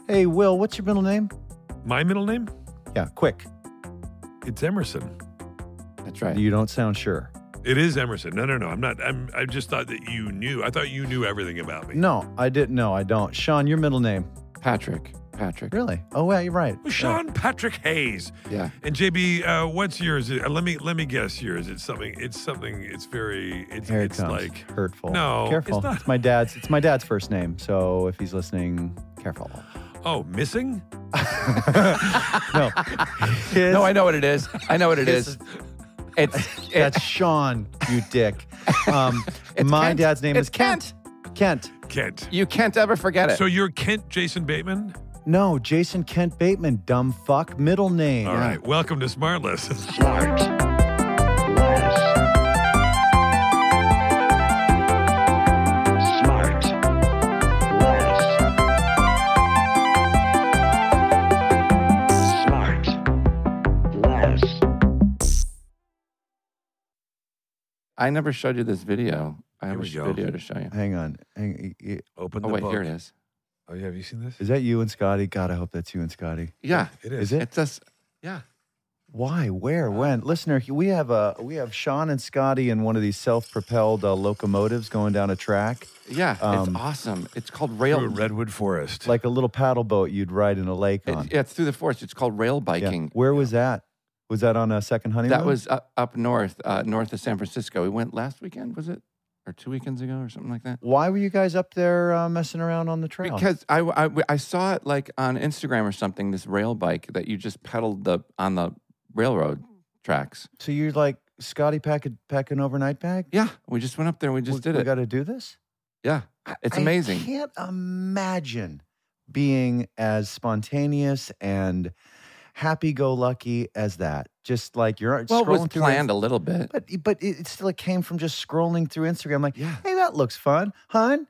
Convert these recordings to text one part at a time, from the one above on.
Hey, Will, what's your middle name? My middle name? Yeah, quick. It's Emerson. That's right. You don't sound sure. It is Emerson. No. I'm not. I just thought that you knew. I thought you knew everything about me. No, I didn't. No, I don't. Sean, your middle name? Patrick. Really? Oh, yeah, you're right. Well, Sean Patrick Hayes. Yeah. And JB, what's yours? Let me guess yours. It's something. It's very. Here it it's comes. like Hurtful. No, careful. It's not. It's my dad's first name. So if he's listening, careful. Oh, missing? No. No, I know what it is. That's Sean, you dick. My Kent. dad's name It's is Kent. Kent. You can't ever forget it. So you're Kent Jason Bateman? No, Jason Kent Bateman, dumb fuck. Middle name. All right. Welcome to SmartLess. I never showed you this video. I have a we go. video to show you. Hang on. Open the Oh, wait, book. here it is. Oh, yeah. Have you seen this? Is that you and Scotty? God, I hope that's you and Scotty. Yeah. It is. Is it? It's us. Yeah. Why? Where? When? Listener, we have Sean and Scotty in one of these self-propelled locomotives going down a track. Yeah. It's awesome. It's called rail. Through a redwood forest. Like a little paddle boat you'd ride in a lake on. It's through the forest. It's called rail Yeah. biking. Where was that? Was that on a second honeymoon? That was up north, north of San Francisco. We went last weekend, was it? Or 2 weekends ago or something like that? Why were you guys up there messing around on the trail? Because I saw it like on Instagram or something, this rail bike that you just pedaled on the railroad tracks. So you're like, Scotty, pack an overnight bag? Yeah, we just went up there and we just did We it. got to do this? Yeah, it's amazing. I can't imagine being as spontaneous and happy-go-lucky as that. Just like you're Well, it was scrolling through planned a little bit. But it still came from just scrolling through Instagram. Like, Yeah. hey, that looks fun, hon.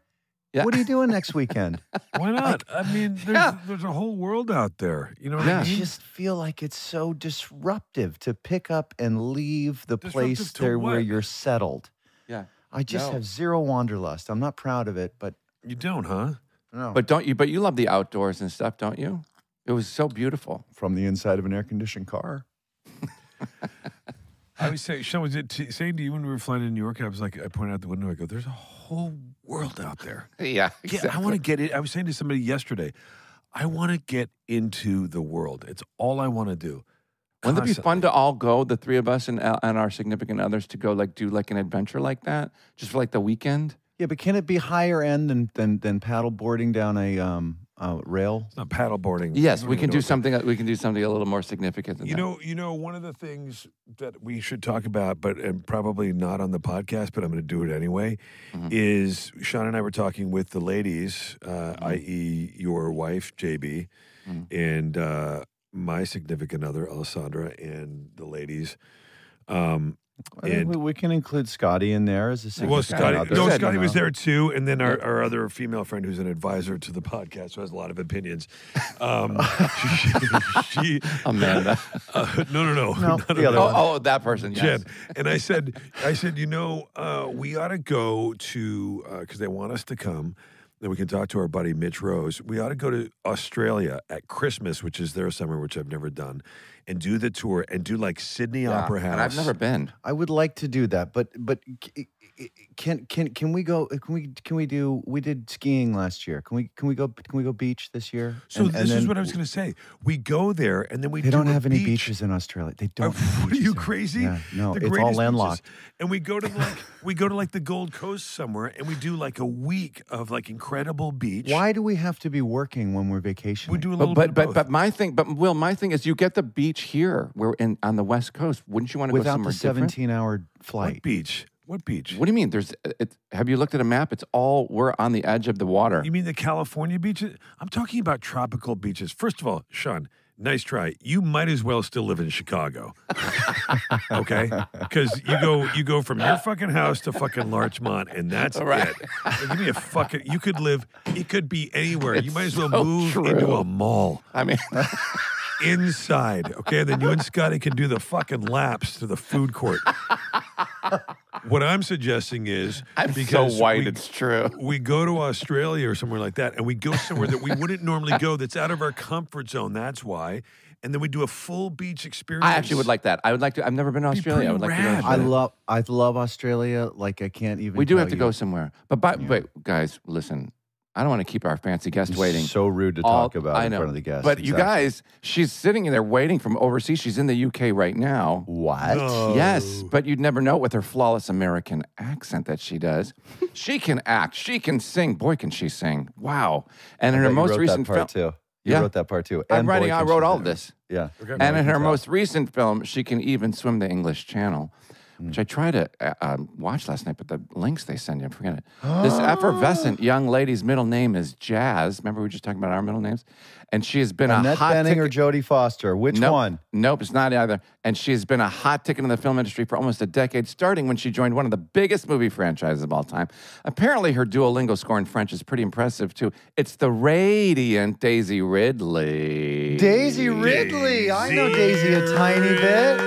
Yeah. What are you doing next weekend? Why not? I mean, there's a whole world out there. You know what Yeah. I I mean? just feel like it's so disruptive to pick up and leave the place Disruptive to there where what? you're settled. Yeah. I just No. have zero wanderlust. I'm not proud of it, but You don't, huh? no. But you love the outdoors and stuff, don't you? It was so beautiful. From the inside of an air-conditioned car. I was saying, Sean, was it saying to you when we were flying to New York? I was like, I pointed out the window. I go, "There's a whole world out there." Yeah. Yeah, I want to get it. I was saying to somebody yesterday, I want to get into the world. It's all I want to do. Wouldn't it be fun Constantly. to all go, the three of us and our significant others, to go do like an adventure like that, just for like the weekend? Yeah, but can it be higher end than paddle boarding down a rail? It's not paddle boarding. Yes, I we don't can know do what something. We can do something a little more significant than that. You know, one of the things that we should talk about, but and probably not on the podcast, but I'm going to do it anyway, is Sean and I were talking with the ladies, i.e., your wife JB, and my significant other Alessandra, and the ladies. I think we can include Scotty in there as a Well, significant other. Scotty was there too, and then our other female friend who's an advisor to the podcast who has a lot of opinions. She Amanda. No, No, not the other Amanda. one. That person. Yes. Jen. And I said, you know, we ought to go to because they want us to come. Then we can talk to our buddy Mitch Rose. We ought to go to Australia at Christmas, which is their summer, which I've never done, and do the tour and do like Sydney Opera House. And I've never been. I would like to do that, but can we go? Can we do? We did skiing last year. Can we go beach this year? So And this is then what I was going to say. We go there and then we They do don't a have any beach. beaches in Australia. They don't. have What are beaches you there. crazy? Yeah, no, The it's all greatest landlocked. beaches. And we go to the Gold Coast somewhere, and we do like a week of like incredible beach. Why do we have to be working when we're vacationing? We do a little bit of both. But my thing is, you get the beach here. We're on the West Coast. Wouldn't you want to go without somewhere the different? 17-hour flight. What beach? What beach? What do you mean? Have you looked at a map? We're on the edge of the water. You mean the California beaches? I'm talking about tropical beaches. First of all, Sean, nice try. You might as well still live in Chicago. Okay? Because you go from your fucking house to fucking Larchmont, and that's Right. it. And give me a fucking, you could live, it could be anywhere. It's you might as well so move true. into a mall. I mean, Inside, okay? Then you and Scotty can do the fucking laps to the food court. What I'm suggesting is I'm so because white, it's true. we go to Australia or somewhere like that, and we go somewhere that we wouldn't normally go. That's out of our comfort zone. That's why. And then we do a full beach experience. I actually would like that. I would like to. I've never been to Australia. I would like to go. To rad. Australia. I love Australia. Like I can't even. We do tell have to you. go somewhere. But guys, listen. I don't want to keep our fancy guest It's waiting. so rude to talk about in front of the guests. But you guys, she's sitting there waiting from overseas. She's in the UK right now. What? No. Yes, but you'd never know it with her flawless American accent that she does. She can act. She can sing. Boy, can she sing. Wow. And in her most recent part film. too. You wrote that part too. I'm writing. boy, I can wrote she all sing. of this. Yeah. Okay. And in her most recent film, she can even swim the English Channel, which I tried to watch last night, but the links they send you, forget it. This effervescent young lady's middle name is Jazz. Remember we were just talking about our middle names? And she has been Annette a hot Bening or ticket. Jodie Foster? Which one? Nope, it's not either. And she has been a hot ticket in the film industry for almost a decade, starting when she joined one of the biggest movie franchises of all time. Apparently, her Duolingo score in French is pretty impressive, too. It's the radiant Daisy Ridley. Daisy Ridley. I know Daisy a tiny bit.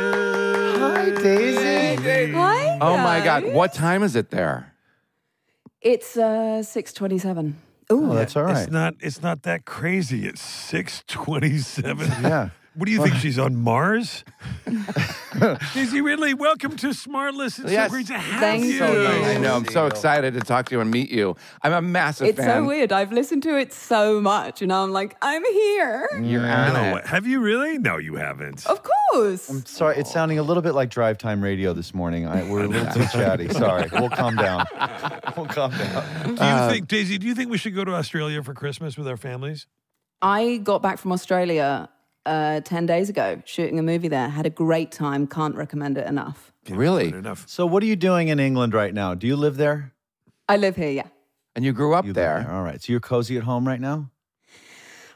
Hi, Daisy. Hi. Oh, my God. guys. What time is it there? It's 6:27. Oh, that's all right. It's not that crazy. It's 6:27. Yeah. What do you think? She's on Mars? Daisy Ridley, welcome to SmartLess. It's Yes. so great to have Thanks you. so much. I know. I'm so excited to talk to you and meet you. I'm a massive It's fan. so weird. I've listened to it so much, and I'm like, I'm here. You're on No, it. have you really? No, you haven't. Of course. I'm sorry. It's sounding a little bit like drive time radio this morning. We're a little too chatty. Sorry. We'll calm down. We'll calm down. Do you think, Daisy, do you think we should go to Australia for Christmas with our families? I got back from Australia 10 days ago, shooting a movie there. Had a great time. Can't recommend it enough. Really? Good enough. So, what are you doing in England right now? Do you live there? I live here, yeah. And you grew up You live there. All right. So, you're cozy at home right now?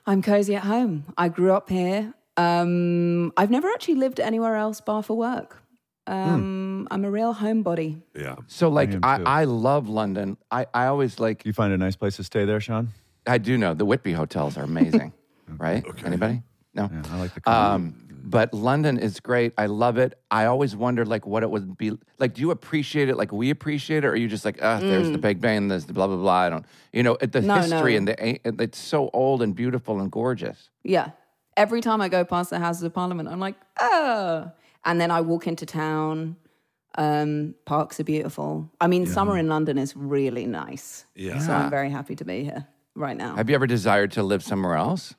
I'm cozy at home. I grew up here. I've never actually lived anywhere else bar for work. I'm a real homebody. Yeah. So, like, am too. I love London. I always like, You find a nice place to stay there, Sean? I do know the Whitby hotels are amazing, right? Anybody? No. Yeah, I like the But London is great. I love it. I always wondered, like, what it would be like. Do you appreciate it like we appreciate it, or are you just like, there's the Big Ben, there's the blah blah blah? I don't, the No, history no. and it's so old and beautiful and gorgeous. Yeah. Every time I go past the Houses of Parliament, I'm like, oh. And then I walk into town. Parks are beautiful. I mean, summer in London is really nice. Yeah. So I'm very happy to be here right now. Have you ever desired to live somewhere else?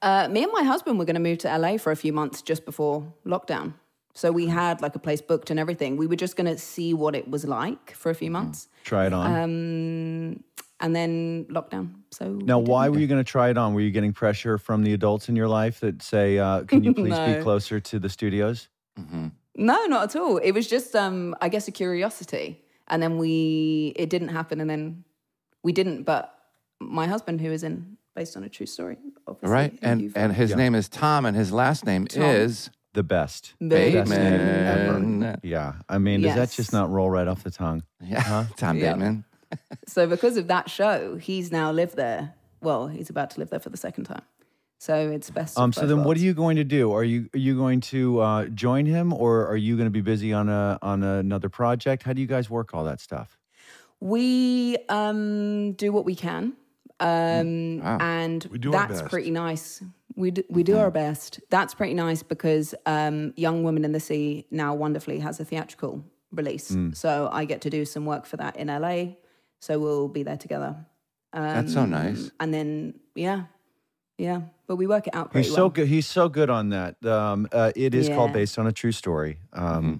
Me and my husband were going to move to LA for a few months just before lockdown. So we had like a place booked and everything. We were just going to see what it was like for a few months. Try it on. And then lockdown. So Now, why were you going to try it on? Were you getting pressure from the adults in your life that say, can you please be No. closer to the studios? No, not at all. It was just, I guess, a curiosity. And then it didn't happen. And then we didn't. But my husband, who is based on a true story, obviously. Right. who And you've- his name is Tom, and his last name is The best. Bateman. Best name ever. Bateman. Yeah. I mean, does that Yes. just not roll right off the tongue? Yeah, Tom Yeah. Bateman. So because of that show, he's now lived there. Well, he's about to live there for the second time. So it's best. of So both then, what are worlds. you going to do? Are you going to join him, or are you going to be busy on another project? How do you guys work all that stuff? We do what we can, Wow. and We do our that's best. pretty nice. We do our best. That's pretty nice because Young Woman in the Sea now wonderfully has a theatrical release. So I get to do some work for that in LA. So we'll be there together. That's so nice. And then yeah. But we work it out pretty He's well. so good. He's so good on that. It is called Yeah. Based on a True Story.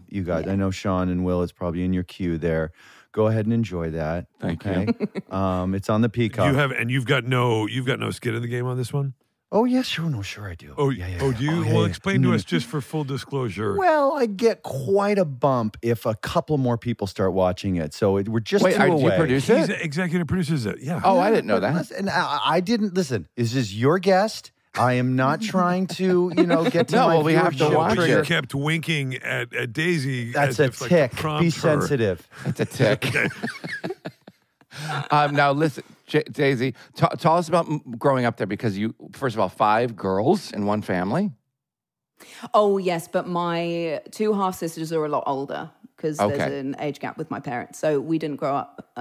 You guys, I know Sean and Will. It's probably in your queue there. Go ahead and enjoy that. Thank you. It's on the Peacock. You've got no skin in the game on this one. Oh yes, sure. No, sure I do. Oh, yeah. do you? yeah, Well, yeah. explain to us just for full disclosure. Well, I get quite a bump if a couple more people start watching it. So we're just Wait, two do you away. produce He's it? executive produces it. Yeah. Oh, I didn't know But that. Listen, I didn't listen. This is your guest. I am not trying to, get to No, my well, we have to viewership watch But trigger. you kept winking at Daisy. That's as a if, like, to tick. prompt Be her. sensitive. It's a tick. Now, listen, Daisy, tell us about growing up there because you, first of all, 5 girls in one family. Oh, yes, but my 2 half-sisters are a lot older because there's an age gap with my parents. So we didn't grow up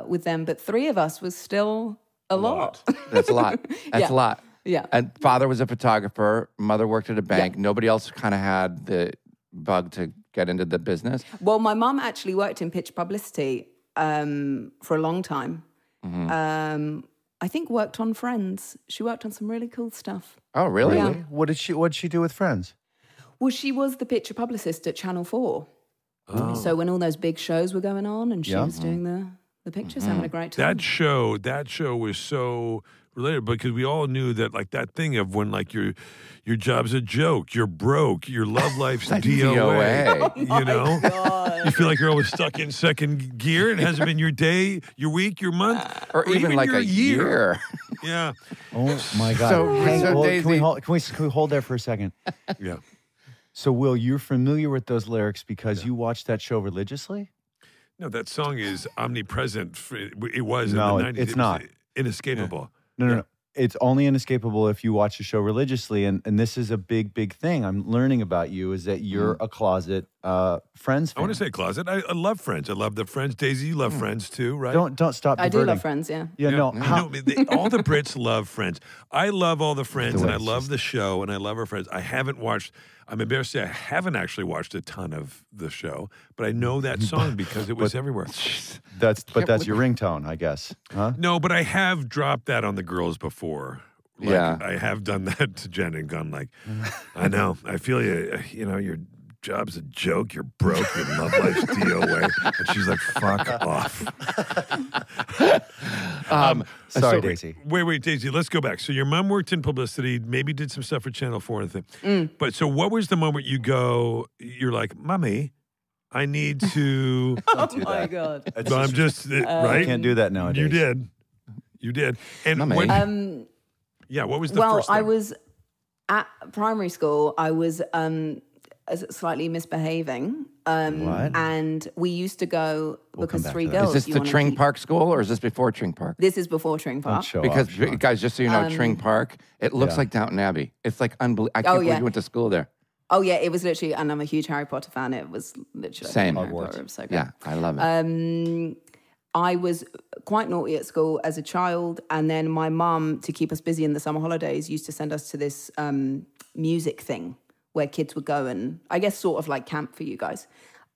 with them. But 3 of us was still a lot. That's a lot. That's a lot. Yeah. And father was a photographer. Mother worked at a bank. Yeah. Nobody else kind of had the bug to get into the business. Well, my mum actually worked in pitch publicity for a long time. Mm-hmm. I think worked on Friends. She worked on some really cool stuff. Oh, really? Yeah. What did she do with Friends? Well, she was the picture publicist at Channel 4. Oh. So when all those big shows were going on and she was doing the pictures, having a great time. That show was so related because we all knew that, like, that thing of when, like, your job's a joke, you're broke, your love life's DOA. You know? God. You feel like you're always stuck in second gear. It hasn't been your day, your week, your month, or even like your a year. Yeah. Oh my God. Can we hold there for a second? Yeah. So, Will, you're familiar with those lyrics because you watched that show religiously? No, that song is omnipresent. It was no, in the 90s. It's not. Inescapable. Yeah. No. It's only inescapable if you watch the show religiously. And this is a big, big thing I'm learning about you is that you're a closet Friends fan. I want to say closet. I love Friends. I love the Friends. Daisy, you love Friends too, right? Don't stop I diverting. do love Friends, yeah. Yeah, no. All the Brits love Friends. I love all the Friends, and I love the show, and I love our Friends. I'm embarrassed to say I haven't actually watched a ton of the show, but I know that song because it was everywhere. That's your ringtone, I guess. Huh? No, but I have dropped that on the girls before. Like, yeah. I have done that to Jen and gone like, I know, I feel you, your job's a joke, you're broke, your love life's DOA. And she's like, fuck off. Sorry, Daisy. Wait, Daisy, let's go back. So your mom worked in publicity, maybe did some stuff for Channel 4 and thing. But so what was the moment you're like, Mommy, I need to... Oh my God. I'm just, right? I can't do that nowadays. You did. And Mommy. what was the first thing? I was at primary school. I was slightly misbehaving. What? And we used to go because come 3 back to that. girls. Is this the Tring Park School or is this before Tring Park? This is before Tring Park. Because, guys, just so you know, Tring Park, it looks like Downton Abbey. It's like unbelievable. I can't believe you went to school there. Oh, yeah, it was literally, and I'm a huge Harry Potter fan. It was literally Same. Harry Potter. It was so good. Yeah, I love it. I was quite naughty at school as a child, and then my mum, to keep us busy in the summer holidays, used to send us to this music thing where kids would go and, I guess, sort of like camp for you guys.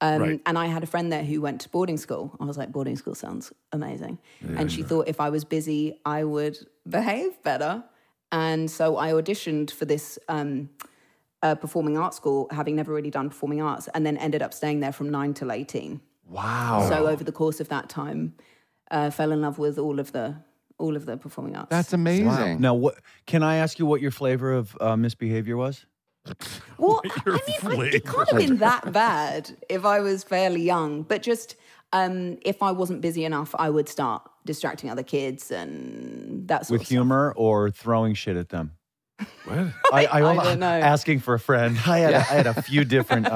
Right. And I had a friend there who went to boarding school. I was like, boarding school sounds amazing. And she thought if I was busy, I would behave better. And so I auditioned for this performing arts school, having never really done performing arts, and then ended up staying there from 9 till 18. Wow. So over the course of that time, fell in love with all of the performing arts. That's amazing. Wow. Now, can I ask you what your flavor of misbehavior was? Well, it can't have been that bad if I was fairly young, but just if I wasn't busy enough, I would start distracting other kids and that sort of With humor or throwing shit at them? What? I don't know. Asking for a friend. I had a few different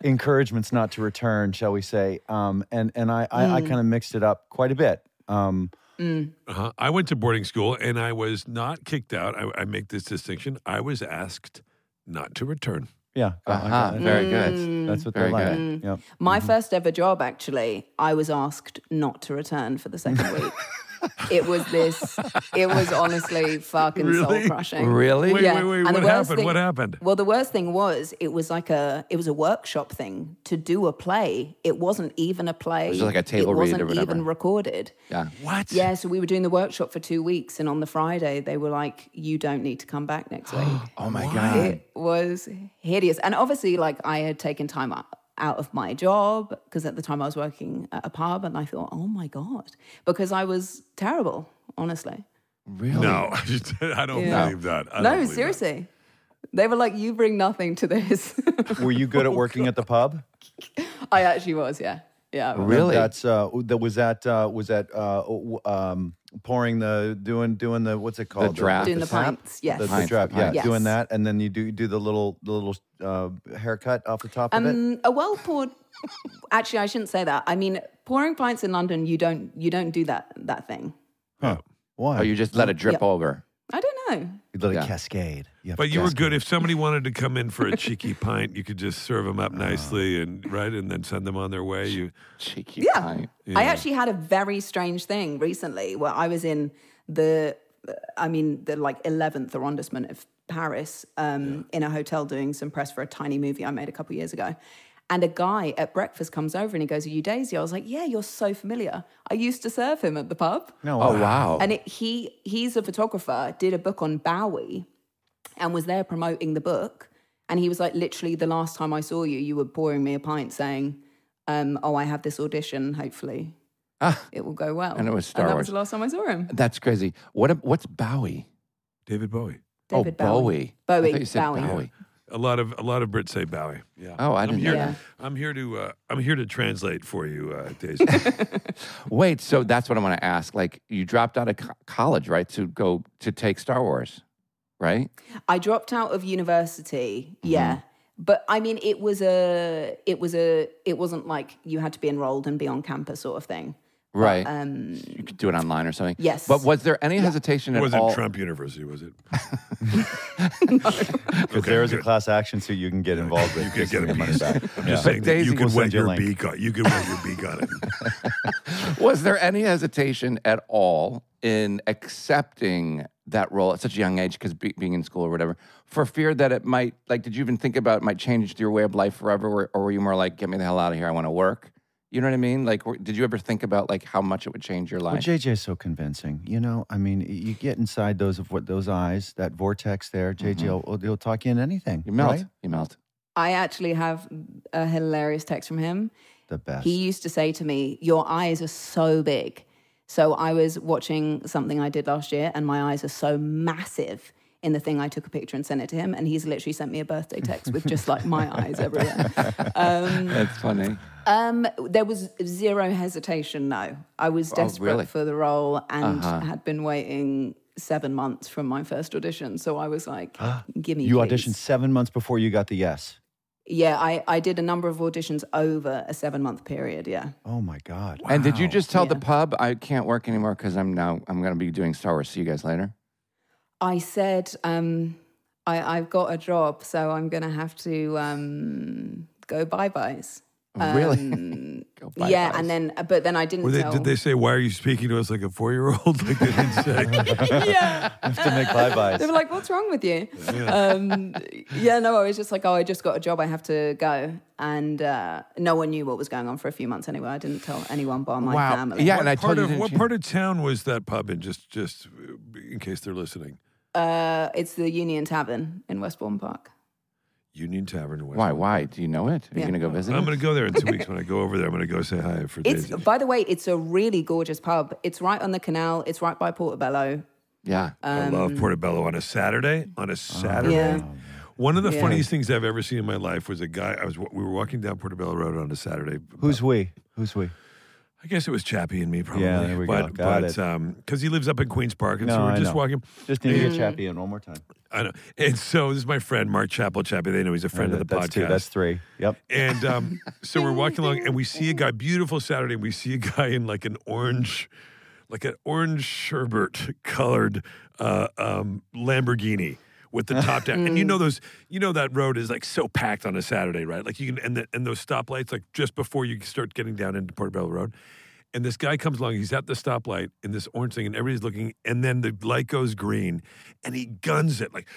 encouragements not to return, shall we say. And I kind of mixed it up quite a bit. I went to boarding school and I was not kicked out. I make this distinction. I was asked not to return. Yeah. Very good. That's what Very they're good. like. Yep. My first ever job, actually, I was asked not to return for the second week. It was honestly fucking soul-crushing. Really? Wait, what happened? What happened? Well, the worst thing was, it was a workshop thing to do a play. It wasn't even a play. It was like a table read or whatever. It wasn't even recorded. Yeah. What? Yeah, so we were doing the workshop for 2 weeks, and on the Friday, they were like, you don't need to come back next week. Oh, my God. It was hideous. And obviously, like, I had taken time out of my job because at the time I was working at a pub, and I thought, oh my God, because I was terrible, honestly. Really? No, I don't believe that. No, seriously. They were like, you bring nothing to this. Were you good at working at the pub? I actually was, yeah. Yeah. I was. Really? That's was that pouring doing the what's it called? The draft. Doing the sap? pints, yes. The Pints, draft, the yeah. pints. Yes. Doing that, and then you do the little haircut off the top of it. A well poured. Actually, I shouldn't say that. I mean, pouring pints in London, you don't do that thing. Huh? Why? Oh, you just let it drip over. I don't know. You let it Yeah. cascade. But you were good. If somebody wanted to come in for a cheeky pint, you could just serve them up nicely and then send them on their way. You Cheeky pint. I actually had a very strange thing recently where I was in the like 11th arrondissement of Paris in a hotel doing some press for a tiny movie I made a couple of years ago. And a guy at breakfast comes over and he goes, "Are you Daisy?" I was like, "Yeah, you're so familiar. I used to serve him at the pub." No. Oh, wow. And he's a photographer, did a book on Bowie and was there promoting the book. And he was like, literally, the last time I saw you, you were pouring me a pint saying, I have this audition, hopefully it will go well. And it was Star and that Wars. was the last time I saw him. That's crazy. What's Bowie? David Bowie. David Bowie. Bowie. I thought you said Bowie. A lot of Brits say Bowie. Yeah. Oh, I didn't know that. I'm here to translate for you, Daisy. Wait, so that's what I want to ask. Like, you dropped out of college, right, to go to take Star Wars, right? I dropped out of university, yeah. But I mean, it wasn't like you had to be enrolled and be on campus sort of thing. Right. But, you could do it online or something. Yes. But was there any hesitation It at wasn't all? Trump University, was it? Because there is a class action suit you can get involved with. You can just get to a money piece. back. I'm Yeah. just saying that Daisy you will could wet send you a your link. beak on. You could wet your beak on it. Was there any hesitation at all in accepting that role at such a young age, because being in school or whatever, for fear that it might, like, did you even think about it might change your way of life forever, or were you more like, get me the hell out of here, I want to work? You know what I mean? Like, did you ever think about like how much it would change your Well, life? JJ is so convincing. You know, I mean, you get inside those eyes, that vortex there. JJ will talk you in anything. You melt. Right? You melt. I actually have a hilarious text from him. The best. He used to say to me, "Your eyes are so big." So I was watching something I did last year, and my eyes are so massive in the thing. I took a picture and sent it to him, and he's literally sent me a birthday text with just like my eyes everywhere. That's funny. There was zero hesitation, no. I was desperate really? for the role and had been waiting 7 months from my first audition. So I was like, give me You please. auditioned 7 months before you got the yes. Yeah, I did a number of auditions over a 7-month period, yeah. Oh my God. And did you Wow. just tell the pub, I can't work anymore because I'm going to be doing Star Wars. See you guys later? I said, I've got a job, so I'm going to have to go bye-byes. Really? Go bye-byes. Yeah, and then, but then I didn't tell. Did they say, why are you speaking to us like a 4-year-old? Like they didn't say. Yeah. I have to make bye-byes. They were like, what's wrong with you? No, I was just like, I just got a job, I have to go. And no one knew what was going on for a few months anyway. I didn't tell anyone but my Wow. family. Yeah, and I told you. What part of town was that pub in, just in case they're listening? It's the Union Tavern in Westbourne Park. Union Tavern in West. Why? Do you know it? Are you Yeah. going to go visit I'm it? going to go there in 2 weeks. When I go over there, I'm going to go say hi for It's, Daisy. by the way, it's a really gorgeous pub. It's right on the canal. It's right by Portobello. Yeah. I love Portobello on a Saturday. Yeah. One of the funniest things I've ever seen in my life was a guy. We were walking down Portobello Road on a Saturday. Who's we? I guess it was Chappie and me, probably. Yeah, there we go. Got it. Because he lives up in Queens Park, and so No, we're I just know. walking. Just need to get Chappie in one more time. I know. And so this is my friend Mark Chappell Chappie. They know he's a friend of the That's podcast. 2. That's 3. Yep. And so we're walking along, and we see a guy, beautiful Saturday, and we see a guy in like an orange sherbet colored Lamborghini with the top down. And you know that road is like so packed on a Saturday, right? Like you can, and those stoplights, like just before you start getting down into Portobello Road. And this guy comes along, he's at the stoplight in this orange thing, and everybody's looking, and then the light goes green, and he guns it like,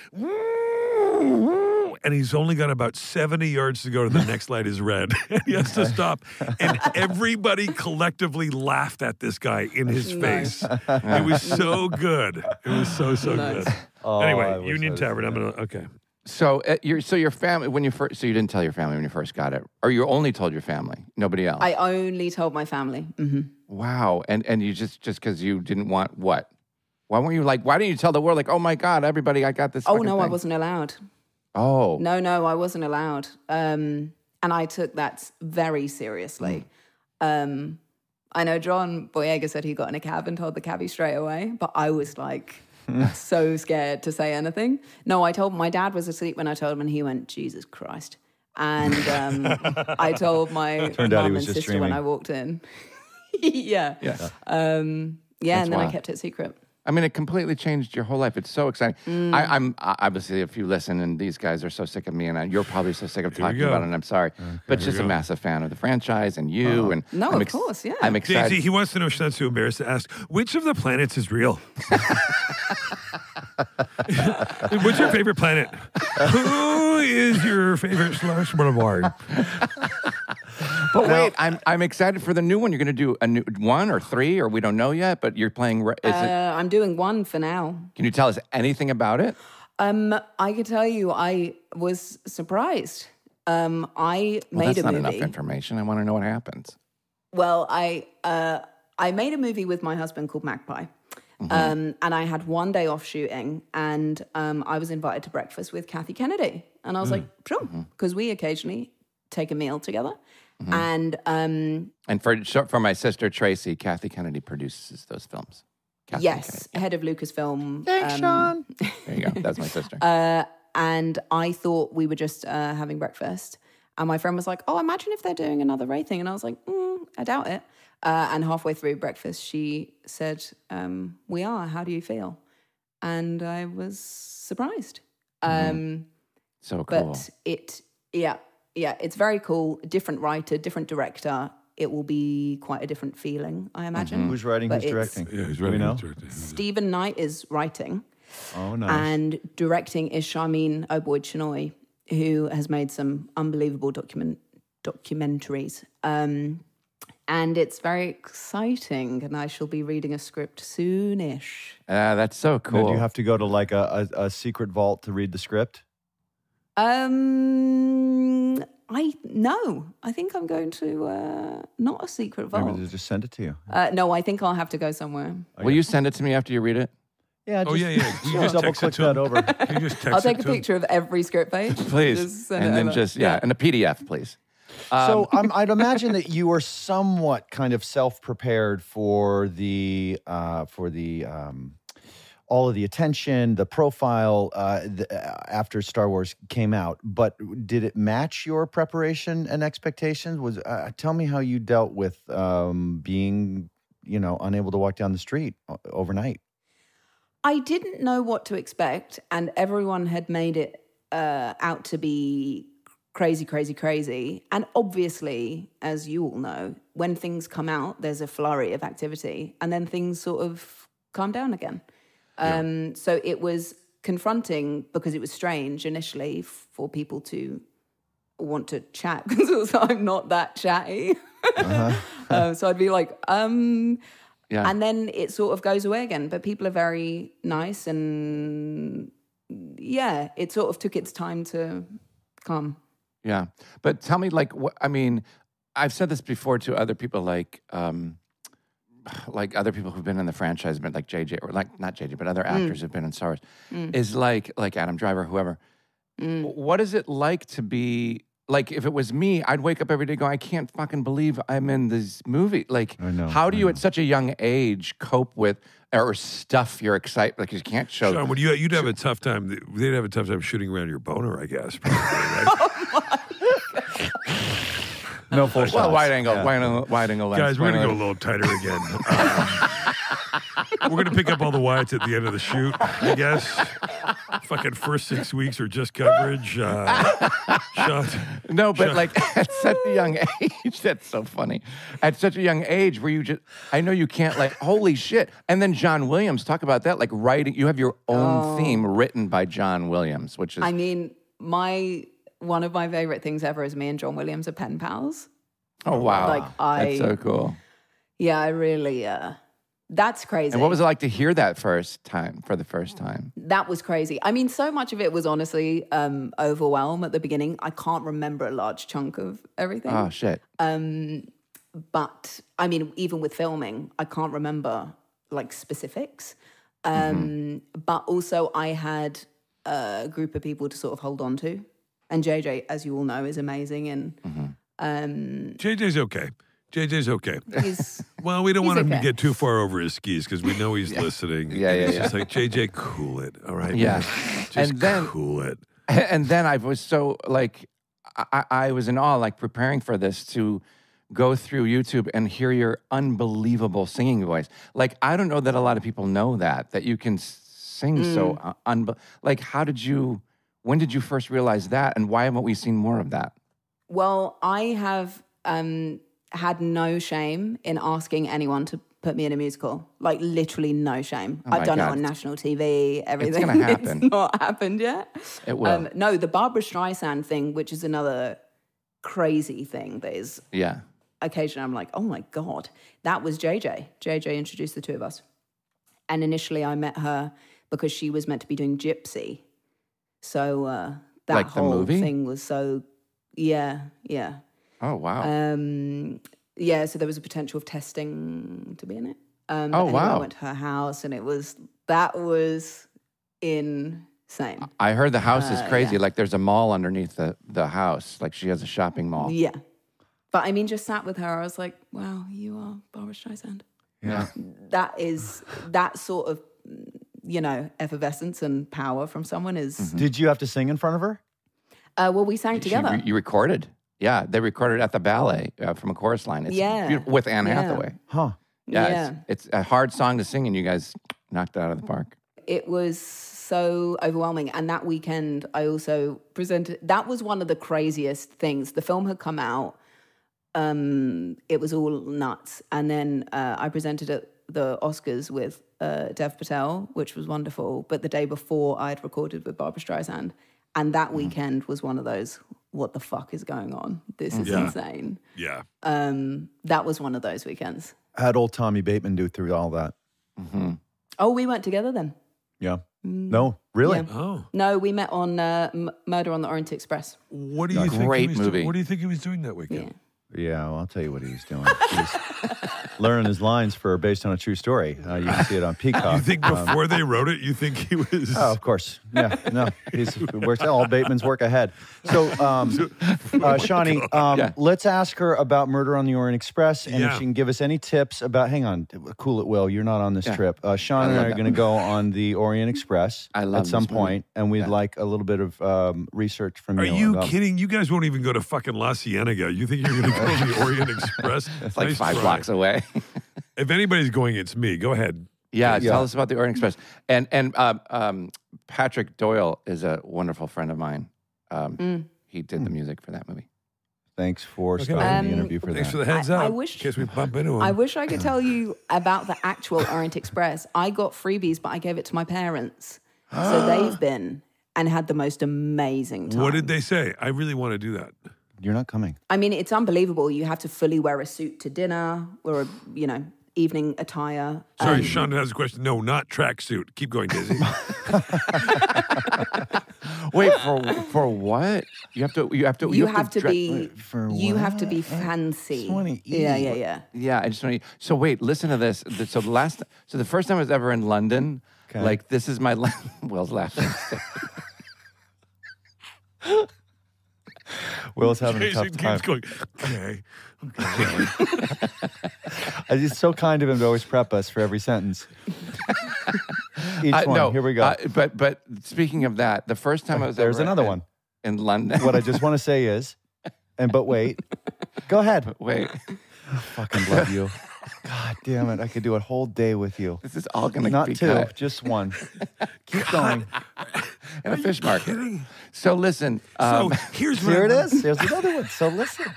and he's only got about 70 yards to go to the next light is red. And he has to stop. And everybody collectively laughed at this guy in his face. It was so good. It was so good. Oh, I Anyway, wish Union I was Tavern, okay. So your family, when you first, so you didn't tell your family when you first got it, or you only told your family, nobody else? I only told my family. Mm-hmm. Wow. And you just because you didn't want what? Why weren't you like, why didn't you tell the world, like, oh my God, everybody, I got this Oh, fucking no, I thing? wasn't allowed. Oh. No, I wasn't allowed. And I took that very seriously. I know John Boyega said he got in a cab and told the cabbie straight away, but I was like so scared to say anything. No, I told my dad was asleep when I told him, and he went, Jesus Christ. And I told my Turned out he mum was and just sister when dreaming. I walked in. Yeah. Yeah. And then wild. I kept it secret. I mean, it completely changed your whole life. It's so exciting. I'm obviously, if you listen, and these guys are so sick of me, and you're probably so sick of talking about it, and I'm sorry. But just a massive fan of the franchise and you. And No, of course, yeah. I'm excited. Daisy, he wants to know, she's not too embarrassed to ask, which of the planets is real? What's your favorite planet? Who is your favorite / boulevard? But wait, I'm excited for the new one. You're going to do a new 1 or 3, or we don't know yet. But you're playing. I'm doing 1 for now. Can you tell us anything about it? I can tell you, I was surprised. I made a movie. That's not enough information. I want to know what happens. Well, I made a movie with my husband called Magpie. And I had one day off shooting, and I was invited to breakfast with Kathy Kennedy. And I was like, sure, because we occasionally take a meal together. And for my sister Tracy, Kathy Kennedy produces those films. Kathy yes, Kennedy. head of Lucasfilm. Thanks, Sean. There you go. That's my sister. And I thought we were just having breakfast. And my friend was like, oh, imagine if they're doing another Ray thing. And I was like, I doubt it. And halfway through breakfast, she said, we are. How do you feel? And I was surprised. So cool. But it's very cool. Different writer, different director. It will be quite a different feeling, I imagine. Who's writing, who's directing? Yeah, who's writing, know? who's directing? Stephen Knight is writing. Oh, nice. And directing is Charmin Oboid-Chinoy, who has made some unbelievable documentaries. And it's very exciting, and I shall be reading a script soonish. That's so cool. Now, do you have to go to like a secret vault to read the script? I think I'm going to not a secret vault. Maybe they'll just send it to you. No, I think I'll have to go somewhere. Will you send it to me after you read it? Yeah. Oh, yeah. You just double text it click to that him. over. You just text I'll take it a to him. picture of every script page. Please. Just send And it then over. and a PDF, please. So I'd imagine that you are somewhat kind of self-prepared for the all of the attention, the profile after Star Wars came out. But did it match your preparation and expectations? Tell me how you dealt with being, unable to walk down the street overnight. I didn't know what to expect, and everyone had made it out to be crazy, crazy, crazy. And obviously, as you all know, when things come out, there's a flurry of activity, and then things sort of calm down again. So it was confronting because it was strange initially for people to want to chat because I'm not that chatty. So I'd be like, Yeah. And then it sort of goes away again. But people are very nice, and yeah, it sort of took its time to come. Yeah. But tell me, I've said this before to other people, like other people who've been in the franchise, but like JJ, or like not JJ, but other actors who've been in Star Wars, is like Adam Driver, whoever. What is it like to be, like, if it was me, I'd wake up every day going, I can't fucking believe I'm in this movie. Like, how do you at such a young age cope with or stuff your excitement? Like, you can't show. Sean, you'd have a tough time. They'd have a tough time shooting around your boner, I guess. Probably, right? No full shots. Well, wide angle lens. Guys, we're going to go a little tighter again. We're going to pick up all the Wyatts at the end of the shoot, I guess. Fucking first 6 weeks are just coverage. Shot. No, but like at such a young age, that's so funny. At such a young age where you just, I know you can't, like, holy shit. And then John Williams, talk about that, like writing, you have your own theme written by John Williams, which is. I mean, one of my favorite things ever is me and John Williams are pen pals. Oh, wow. Like, that's so cool. Yeah, I really, that's crazy. And what was it like to hear that for the first time? That was crazy. I mean, so much of it was honestly overwhelm at the beginning. I can't remember a large chunk of everything. Oh, shit. But, I mean, even with filming, I can't remember, like, specifics. But also I had a group of people to sort of hold on to. And JJ, as you all know, is amazing. And JJ's okay. he's Well, we don't want him okay. to get too far over his skis because we know he's listening. Yeah. It's just like, JJ, cool it. All right, Yeah. man? Just And then- cool it. And then I was so, like, I was in awe, like, preparing for this to go through YouTube and hear your unbelievable singing voice. Like, I don't know that a lot of people know that you can sing so, like, when did you first realize that? And why haven't we seen more of that? Well, I have had no shame in asking anyone to put me in a musical. Like, literally no shame. Oh I've done God. it on national TV, everything. It's going to happen. It's not happened yet. It will. No, the Barbara Streisand thing, which is another crazy thing that is occasionally I'm like, oh my God. That was JJ. JJ introduced the two of us. And initially I met her because she was meant to be doing Gypsy. So that like the whole movie? thing was so, yeah. Oh, wow. Yeah, so there was a potential of testing to be in it. Oh, anyway, wow. I went to her house and that was insane. I heard the house is crazy. yeah. Like, there's a mall underneath the house. Like, she has a shopping mall. Yeah. But I mean, just sat with her, I was like, wow, you are Barbara Streisand. Yeah. That sort of, effervescence and power from someone is... Did you have to sing in front of her? Well, we sang together. You recorded? Yeah, they recorded at the ballet from a chorus line. It's beautiful, with Anne Hathaway. Huh. Yeah. It's a hard song to sing, and you guys knocked it out of the park. It was so overwhelming. And that weekend, I also presented... That was one of the craziest things. The film had come out. It was all nuts. And then I presented at the Oscars with Dev Patel, which was wonderful. But the day before, I'd recorded with Barbara Streisand. And that weekend was one of those, what the fuck is going on? This is insane. Yeah. That was one of those weekends. How'd old Tommy Bateman do through all that? Mm-hmm. Oh, we went together then. Yeah. No, really? Yeah. Oh. No, we met on Murder on the Orient Express. What do you think? Great movie. What do you think he was doing that weekend? Yeah. Yeah, well, I'll tell you what he was doing. He was learning his lines based on a true story. You can see it on Peacock. You think before they wrote it, you think he was... Oh, of course. Yeah, no. He's works all Bateman's work ahead. So, Shawnee, let's ask her about Murder on the Orient Express, and if she can give us any tips about... Hang on. Cool it, Will. You're not on this trip. Sean and I are going to go on the Orient Express at some point, and we'd like a little bit of research from you. Are you kidding? You guys won't even go to fucking La Cienega. You think you're going to go on the Orient Express? It's like 5 blocks away. If anybody's going, it's me. Go ahead. Yeah, tell us about the Orient Express. And Patrick Doyle is a wonderful friend of mine. He did the music for that movie. Thanks for starting the interview for that. Thanks for the heads up. I wish, in case we bump into him. I wish I could tell you about the actual Orient Express. I got freebies, but I gave it to my parents. So they've been and had the most amazing time. What did they say? I really want to do that. You're not coming. I mean, it's unbelievable. You have to fully wear a suit to dinner or, evening attire. Sorry, Sean has a question. No, not tracksuit. Keep going, Daisy. Wait, for what? You have to be fancy. Yeah. Yeah, I just want to. So wait, listen to this. So the first time I was ever in London, like this is my Will's laughing. Will's having a tough Jason time. keeps going, okay. It's so kind of him to always prep us for every sentence. Each one. No, Here we go. But speaking of that, the first time I was There's ever another one. In London. What I just want to say is, but wait. Go ahead. Wait. I fucking love you. God damn it. I could do a whole day with you. This is all going to be Not two, cut. just one. Keep going. In a fish market. So listen. So here's Here it is. There's another one. So listen.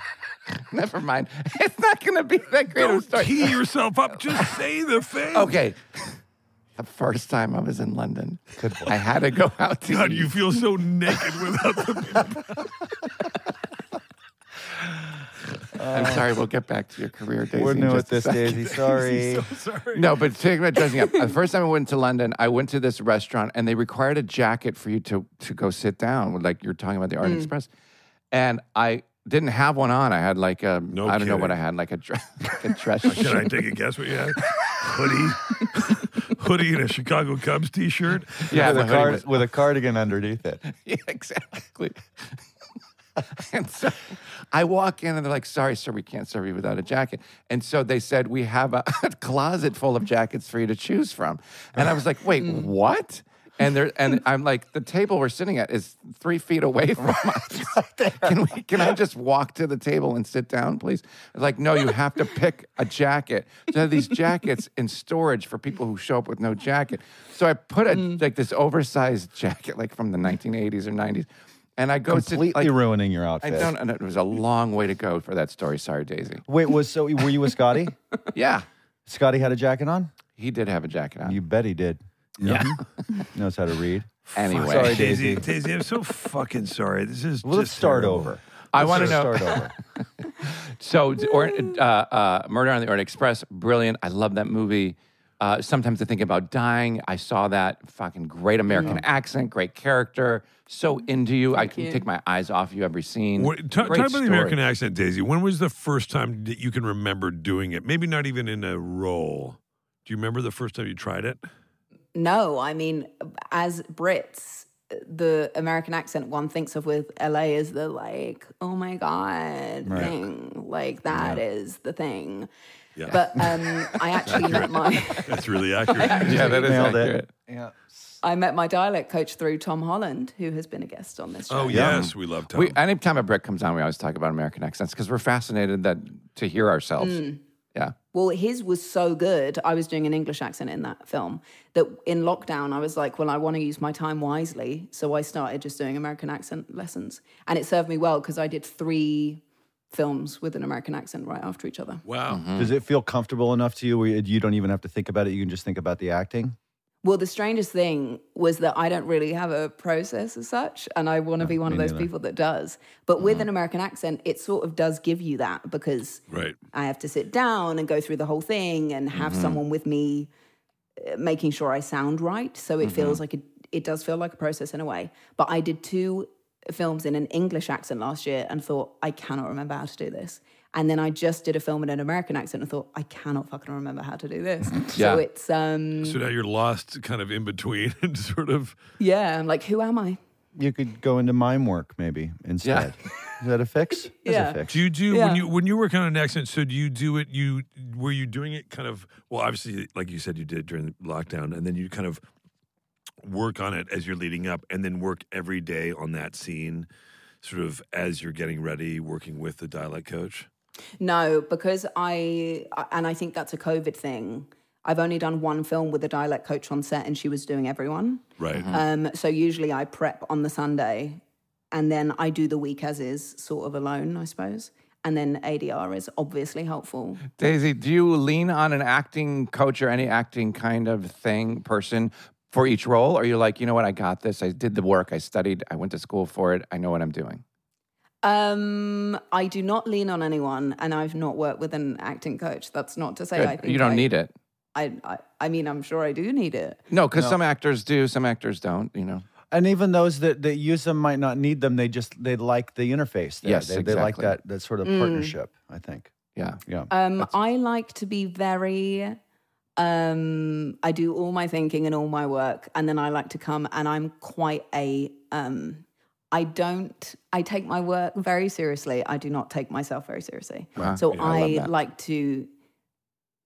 Never mind. It's not going to be that great of a Don't story. tee yourself up. Just say the thing. Okay. The first time I was in London, Good boy. I had to go out to God, eat. you feel so naked without the... I'm sorry. We'll get back to your career, Daisy. We're in new just with a this, second. Daisy. Sorry. So sorry. No, but talking about dressing up. The first time I went to London, I went to this restaurant and they required a jacket for you to go sit down. Like you're talking about the Orient Express. And I didn't have one on. I had like a, No I don't know kidding. what I had, like a dress Can shirt. I take a guess what you had? Hoodie and a Chicago Cubs t-shirt. Yeah, with a cardigan underneath it. Yeah, exactly. And so I walk in and they're like, sorry, sir, we can't serve you without a jacket. And so they said, we have a closet full of jackets for you to choose from. And I was like, wait, what? And I'm like, the table we're sitting at is 3 feet away from us. Can I just walk to the table and sit down, please? Like, no, you have to pick a jacket. So I have these jackets in storage for people who show up with no jacket. So I put like this oversized jacket, like from the 1980s or 90s. And I go completely ruining your outfit. And it was a long way to go for that story. Sorry, Daisy. Wait, were you with Scotty? Yeah. Scotty had a jacket on? He did have a jacket on. You bet he did. Yeah. Knows how to read. Anyway. Sorry, Daisy, Daisy. Daisy, I'm so fucking sorry. This is Let's just start terrible. over. I want to know. Start over. So, Murder on the Orient Express, brilliant. I love that movie. Sometimes I think about dying. I saw that fucking great American accent, great character. So into you. I can take my eyes off you every scene. Talk about the American accent, Daisy. When was the first time that you can remember doing it? Maybe not even in a role. Do you remember the first time you tried it? No, I mean, as Brits, the American accent one thinks of with LA is the like, oh my God thing. Like that is the thing. Yeah. But I actually met my... That's really accurate. Yeah, that is accurate. Yeah. I met my dialect coach through Tom Holland, who has been a guest on this show. Oh, yes, we love Tom. Anytime a Brit comes on, we always talk about American accents because we're fascinated to hear ourselves. Yeah. Well, his was so good. I was doing an English accent in that film that in lockdown, I was like, well, I want to use my time wisely. So I started just doing American accent lessons. And it served me well because I did 3 films with an American accent right after each other. Wow. Does it feel comfortable enough to you where you don't even have to think about it? You can just think about the acting? Well, the strangest thing was that I don't really have a process as such, and I want to be one of those people that does. But with an American accent, it sort of does give you that because I have to sit down and go through the whole thing and have someone with me making sure I sound right. So it feels like it does feel like a process in a way. But I did 2 films in an English accent last year and thought, I cannot remember how to do this. And then I just did a film in an American accent and thought, I cannot fucking remember how to do this. So it's... So now you're lost kind of in between and sort of... Yeah, I'm like, who am I? You could go into mime work maybe instead. Yeah. Is that a fix? That's a fix. Do you do, when you work on an accent, so do you do it, were you doing it kind of, well, obviously, like you said, you did during lockdown, and then you kind of work on it as you're leading up and then work every day on that scene, sort of as you're getting ready, working with the dialect coach? No, because I think that's a COVID thing. I've only done 1 film with a dialect coach on set and she was doing everyone. Right. So usually I prep on the Sunday and then I do the week as is sort of alone, I suppose. And then ADR is obviously helpful. Daisy, do you lean on an acting coach or any acting kind of person for each role? Or are you like, you know what, I got this. I did the work. I studied. I went to school for it. I know what I'm doing. I do not lean on anyone, and I've not worked with an acting coach. That's not to say Good. I think you don't need it. I mean, I'm sure I do need it. No, because some actors do, some actors don't. You know. And even those that use them might not need them. They like the interface. There. Yes, they like that sort of partnership. I think. Yeah. I like to be very. I do all my thinking and all my work, and then I like to come, and I'm quite a. I take my work very seriously. I do not take myself very seriously. Wow. So Yeah, I like to,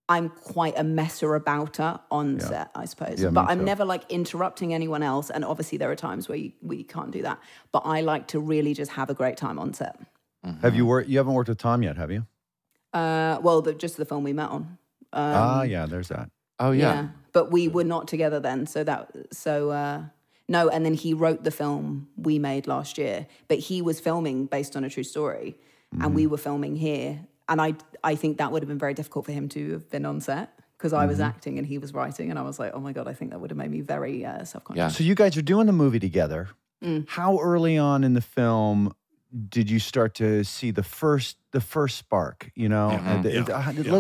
I'm quite a messer-abouter on set, I suppose. Yeah, but I'm too. never like interrupting anyone else. And obviously there are times where we can't do that. But I like to really just have a great time on set. Mm-hmm. Have you worked? You haven't worked with Tom yet, have you? Well, just the film we met on. Yeah, there's that. Oh, yeah. But we were not together then. No, and then he wrote the film we made last year, but he was filming based on a true story, and we were filming here. And I think that would have been very difficult for him to have been on set because I was acting and he was writing, and I was like, oh my God, I think that would have made me very self-conscious. Yeah. So you guys are doing the movie together. How early on in the film did you start to see the first spark? You know,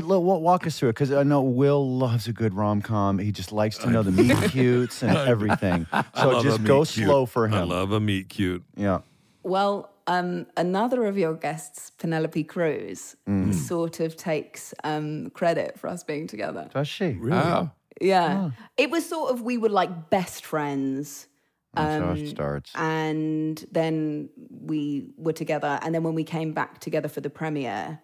walk us through it because I know Will loves a good rom-com. He just likes to know the meet cutes and everything. So just go slow for him. I love a meet cute. Yeah. Well, another of your guests, Penelope Cruz, sort of takes credit for us being together. Does she? Really? Oh. Yeah. It was sort of, we were like best friends. That's how it starts. And then we were together. And then when we came back together for the premiere,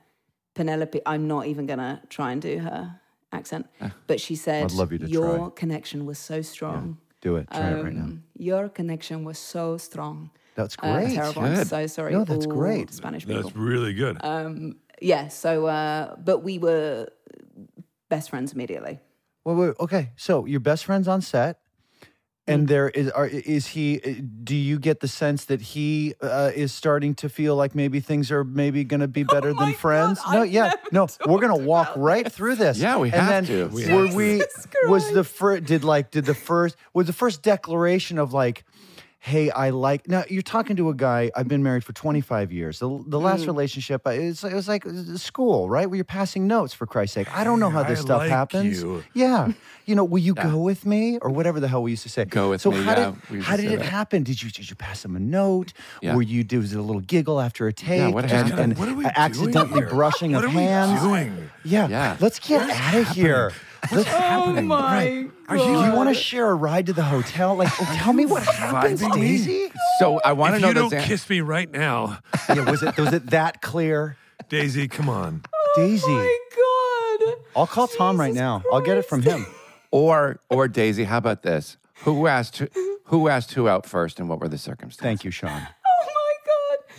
Penelope, I'm not even going to try and do her accent, but she said, I'd love you to your try. connection was so strong. Do it. Try it right now. Your connection was so strong. That's great. Terrible. I'm so sorry. No, that's all great. Spanish people. That's really good. Yeah. So, but we were best friends immediately. Wait, okay. So you're best friends on set, and is he? Do you get the sense that he is starting to feel like maybe things are maybe going to be better than friends? God, No. We're going to walk right through this. Yeah, we have to. Was the first declaration of like, hey, I like, now you're talking to a guy, I've been married for 25 years. The last relationship, it was like school, right? Where you're passing notes, for Christ's sake. I don't know how this stuff like happens. you. Yeah. Will you go with me? Or whatever the hell we used to say. Go with so me, how did it happen? Did you pass him a note? Yeah. Was it a little giggle after a take? Yeah, what happened? And What are we accidentally doing here? brushing What of are we hands? doing? Yeah. Let's get out of here. What's happening? my Do you want to share a ride to the hotel? Like, tell me what happens, vibing me? Daisy. So I want to If know you the don't kiss me right now, Yeah, was it that clear? Daisy, come on. Daisy. My God. I'll call Tom right now. I'll get it from him. Or Daisy, how about this? Who asked who out first, and what were the circumstances? Thank you, Sean.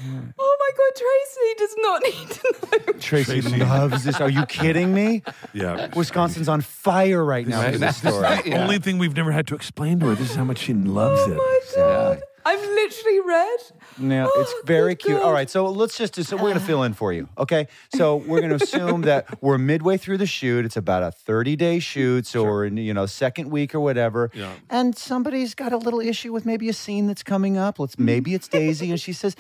Oh my God, Tracy does not need to know. Tracy loves this. Are you kidding me? Yeah. Wisconsin's on fire right now with this story. Yeah. Only thing we've never had to explain to her. This is how much she loves it. Oh my God. I'm literally red. No, it's very cute. All right, so let's so we're going to fill in for you, okay? So we're going to assume that we're midway through the shoot. It's about a 30-day shoot, so we're in, second week or whatever. Yeah. And somebody's got a little issue with maybe a scene that's coming up. Maybe it's Daisy, and she says,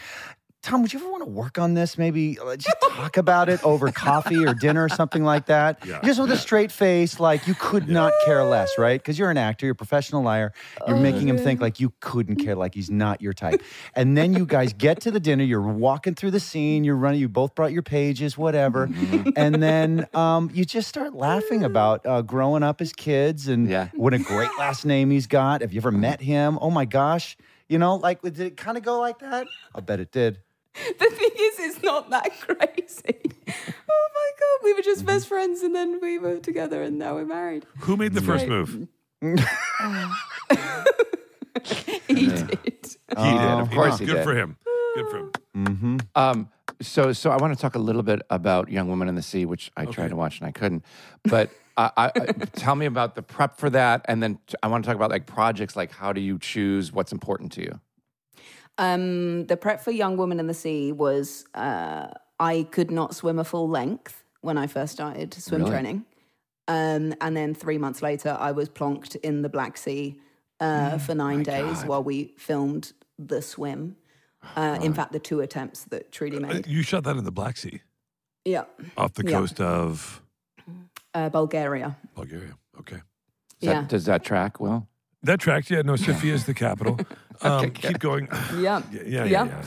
Tom, would you ever want to work on this? Maybe just talk about it over coffee or dinner or something like that. Yeah. Just with a straight face, like you could not care less, right? Because you're an actor, you're a professional liar. You're making him think like you couldn't care, like he's not your type. And then you guys get to the dinner, you're walking through the scene, you're running, you both brought your pages, whatever. And then you just start laughing about growing up as kids and what a great last name he's got. Have you ever met him? Oh my gosh. Did it kind of go like that? I'll bet it did. The thing is, it's not that crazy. Oh my God, we were just best friends and then we were together and now we're married. Who made the first move? He did. He did. Of course he Good did. for him. Good for him. So I want to talk a little bit about Young Woman in the Sea, which I tried to watch and I couldn't. But I tell me about the prep for that, and then I want to talk about like projects. Like, how do you choose what's important to you? The prep for Young Woman in the Sea was I could not swim a full length when I first started swim training. And then 3 months later, I was plonked in the Black Sea for 9 days while we filmed the swim. In fact, the 2 attempts that Trudy made. You shot that in the Black Sea, Yeah. off the coast of Bulgaria. Bulgaria. Okay. Does that track well? That tracked, yeah. No, Sofia is the capital. Keep going. Yeah. Yeah.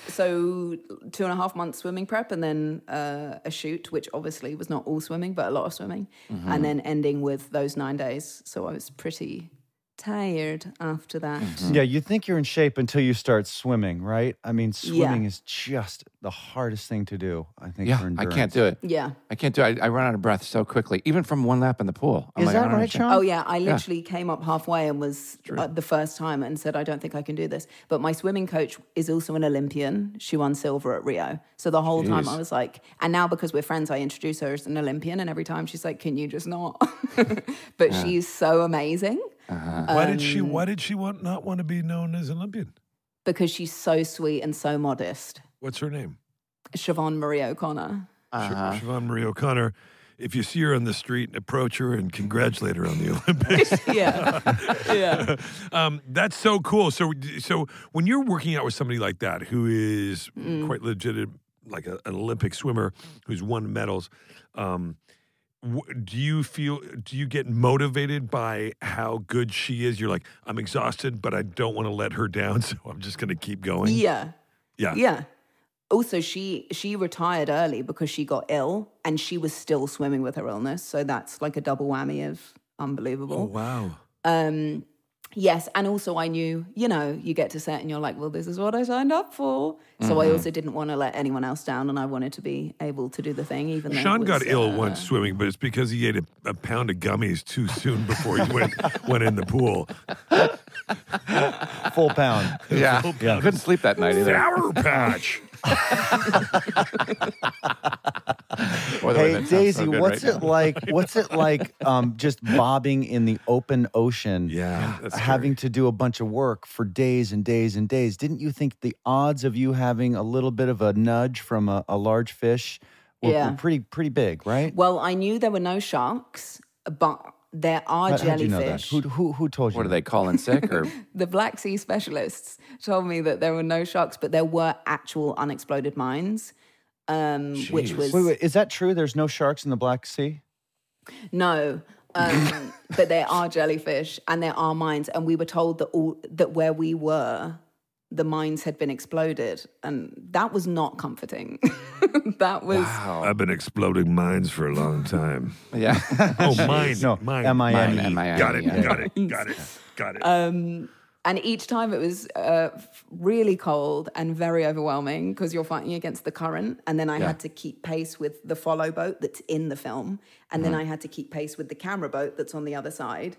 So 2.5 months swimming prep and then a shoot, which obviously was not all swimming, but a lot of swimming. And then ending with those 9 days. So I was pretty tired after that. Yeah, you think you're in shape until you start swimming, right? I mean, swimming is just the hardest thing to do, I think, for I endurance. can't do it. Yeah. I can't do it. I run out of breath so quickly, even from one lap in the pool. I'm Is like, that I don't right, understand. Sean? Oh, yeah. I literally came up halfway and was the first time and said, I don't think I can do this. But my swimming coach is also an Olympian. She won silver at Rio. So the whole time I was like, and now because we're friends, I introduce her as an Olympian. And every time she's like, can you just not? But she's so amazing. Why did she not want to be known as Olympian? Because she's so sweet and so modest. What's her name? Siobhan Marie O'Connor. Siobhan Marie O'Connor. If you see her on the street, approach her and congratulate her on the Olympics. Yeah. That's so cool. So when you're working out with somebody like that, who is quite legit, like an Olympic swimmer who's won medals, do you get motivated by how good she is? You're like, I'm exhausted, but I don't want to let her down, so I'm just going to keep going. Yeah. Also, she retired early because she got ill and she was still swimming with her illness. So that's like a double whammy of unbelievable. Oh, wow. Yes, and also I knew, you get to set and you're like, well, this is what I signed up for. So I also didn't want to let anyone else down, and I wanted to be able to do the thing, even though Sean it was, got ill once swimming, but it's because he ate a pound of gummies too soon before he went in the pool. Full pound. Yeah. Yeah. Couldn't sleep that night either. Sour Patch. Boy, the way Hey, that sounds Daisy, so good what's right it now. like? What's it like just bobbing in the open ocean? Yeah, that's having to do a bunch of work for days and days and days. Didn't you think the odds of you having a little bit of a nudge from a large fish were pretty big, right? Well, I knew there were no sharks, but there are How'd jellyfish. you know that? Who told you? What, are they calling sick or? The Black Sea specialists told me that there were no sharks, but there were actual unexploded mines, which was... Wait, is that true? There's no sharks in the Black Sea? No, but there are jellyfish and there are mines, and we were told that where we were, the mines had been exploded, and that was not comforting. That was... Wow. I've been exploding mines for a long time. Yeah. Oh, mine. No, mine. M-I-N-E. M-I-N-E. Got it. Yeah. Got it. And each time it was really cold and very overwhelming because you're fighting against the current. And then I had to keep pace with the follow boat that's in the film. And then I had to keep pace with the camera boat that's on the other side.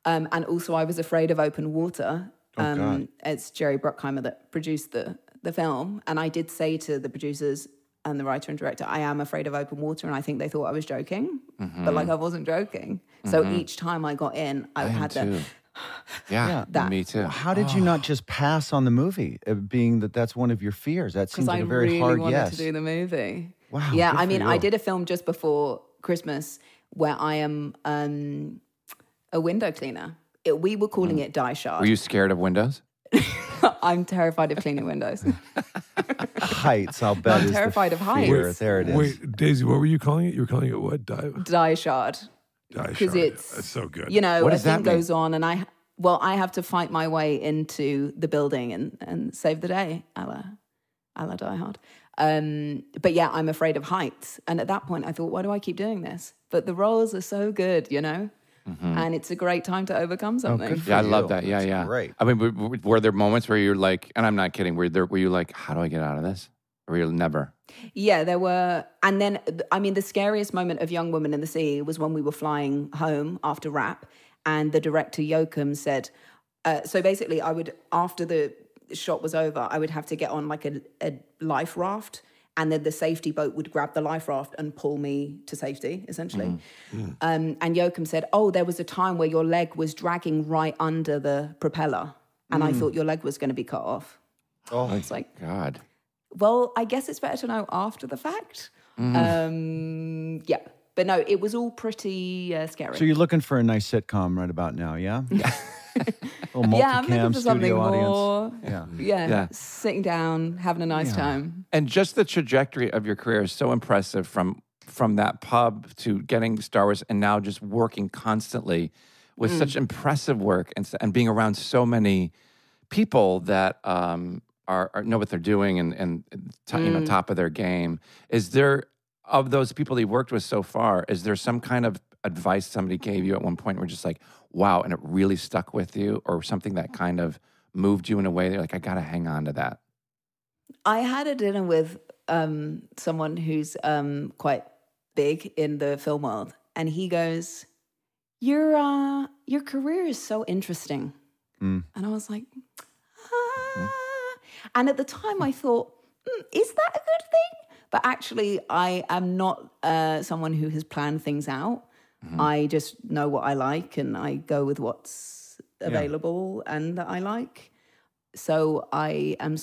And also I was afraid of open water. It's Jerry Bruckheimer that produced the film. And I did say to the producers and the writer and director, I am afraid of open water. And I think they thought I was joking. But I wasn't joking. So each time I got in, I had to... Yeah, that. me too. How did you not just pass on the movie, being that's one of your fears? That seems like a very really hard wanted yes. to do the movie. Wow. Yeah, good I for mean, you. I did a film just before Christmas where I am a window cleaner. We were calling it Die Shard. Were you scared of windows? I'm terrified of cleaning windows. Heights, I'll bet. I'm is terrified the of heights. fear. There it is. Wait, Daisy, what were you calling it? You were calling it what? Die Shard. Because it's... That's so good. What a does that thing mean? goes on and I have to fight my way into the building and save the day, a la Die Hard. But yeah, I'm afraid of heights. And at that point, I thought, why do I keep doing this? But the roles are so good, And it's a great time to overcome something. good for Yeah, I you. love that. Yeah, That's yeah. great. I mean, were there moments where you're like, and I'm not kidding, were you like, how do I get out of this? Or were you never? Yeah, there were. And then, I mean, the scariest moment of Young Woman in the Sea was when we were flying home after wrap. And the director, Joachim, said, so basically after the shot was over, I would have to get on like a life raft. And then the safety boat would grab the life raft and pull me to safety, essentially. And Joachim said, there was a time where your leg was dragging right under the propeller. And I thought your leg was going to be cut off. Oh, It's like, God. well, I guess it's better to know after the fact. Yeah. But no, it was all pretty scary. so you're looking for a nice sitcom right about now, yeah? Yeah. Little I'm looking multicam for something studio more. audience. Yeah, sitting down, having a nice time. And just the trajectory of your career is so impressive from that pub to getting Star Wars and now just working constantly with such impressive work and being around so many people that are know what they're doing and top of their game. Is there, of those people that you worked with so far, is there some kind of advice somebody gave you at one point where just like, wow, and it really stuck with you, or something that kind of moved you in a way that you're like, I got to hang on to that? I had a dinner with someone who's quite big in the film world, and he goes, your career is so interesting. And I was like, And at the time I thought, is that a good thing? But actually, I am not someone who has planned things out. I just know what I like, and I go with what's available and that I like. So I am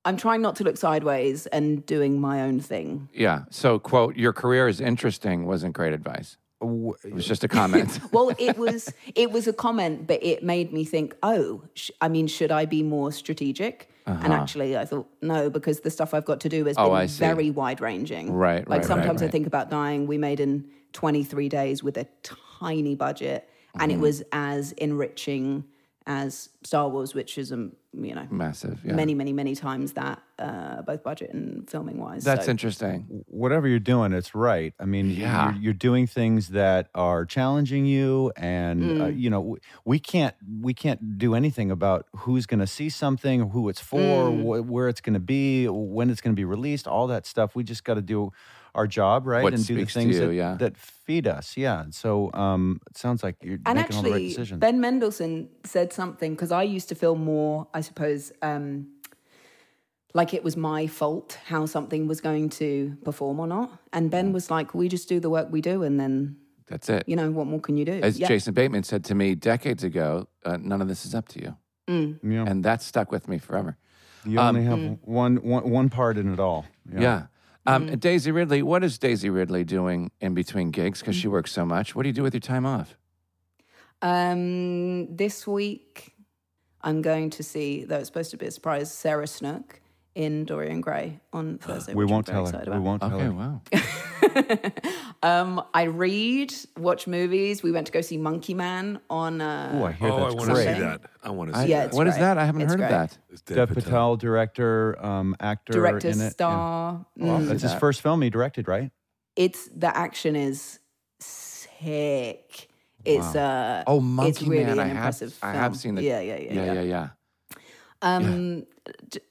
I'm trying not to look sideways and doing my own thing. Yeah. So, quote, your career is interesting wasn't great advice. It was just a comment. Well, it was a comment, but it made me think, should I be more strategic? And actually, I thought, no, because the stuff I've got to do has been very wide-ranging. Right, Like sometimes right. I think about Dying, we made in 23 days with a tiny budget, and it was as enriching as Star Wars, which is Massive. Yeah. many times that, both budget and filming wise. That's interesting. Whatever you're doing, it's right. I mean, you're doing things that are challenging you, and we can't do anything about who's going to see something, who it's for, where it's going to be, when it's going to be released, all that stuff. We just got to do our job, right, What and do the speaks to things you, that feed us. Yeah. So it sounds like you're making all the right decisions. Ben Mendelsohn said something, because I used to feel more, I suppose, like it was my fault how something was going to perform or not. And Ben was like, we just do the work we do, and then that's it. What more can you do? As Jason Bateman said to me decades ago, none of this is up to you. Yeah. And that stuck with me forever. You only have one part in it all. Yeah. Daisy Ridley, what is Daisy Ridley doing in between gigs? Because she works so much. What do you do with your time off? This week, I'm going to see, though it's supposed to be a surprise, Sarah Snook in Dorian Gray on Thursday. We which won't I'm very tell her. excited We about. won't tell Okay, her. wow. I read, watch movies. We went to go see Monkey Man on. I hear I that's want to great. see that. I want to see Yeah, that. it's What is great. that? I haven't It's heard great. of that. It's Dev Patel, director, actor Director, in it. star. Yeah. That's his first film he directed, right? The action is sick. It's Monkey it's really Man. an impressive film. I have seen it. Yeah.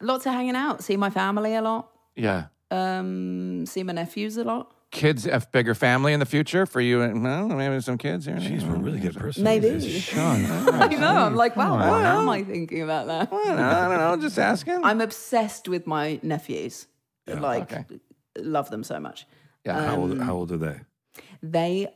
Lots of hanging out. See my family a lot. Yeah. See my nephews a lot. Kids, a bigger family in the future for you, and well, maybe some kids here. Jeez, we're really good person. Maybe. Sean. I know. I'm like, wow, what am I thinking about that? I don't know, just asking. I'm obsessed with my nephews. Okay. Love them so much. Yeah. How old are they? The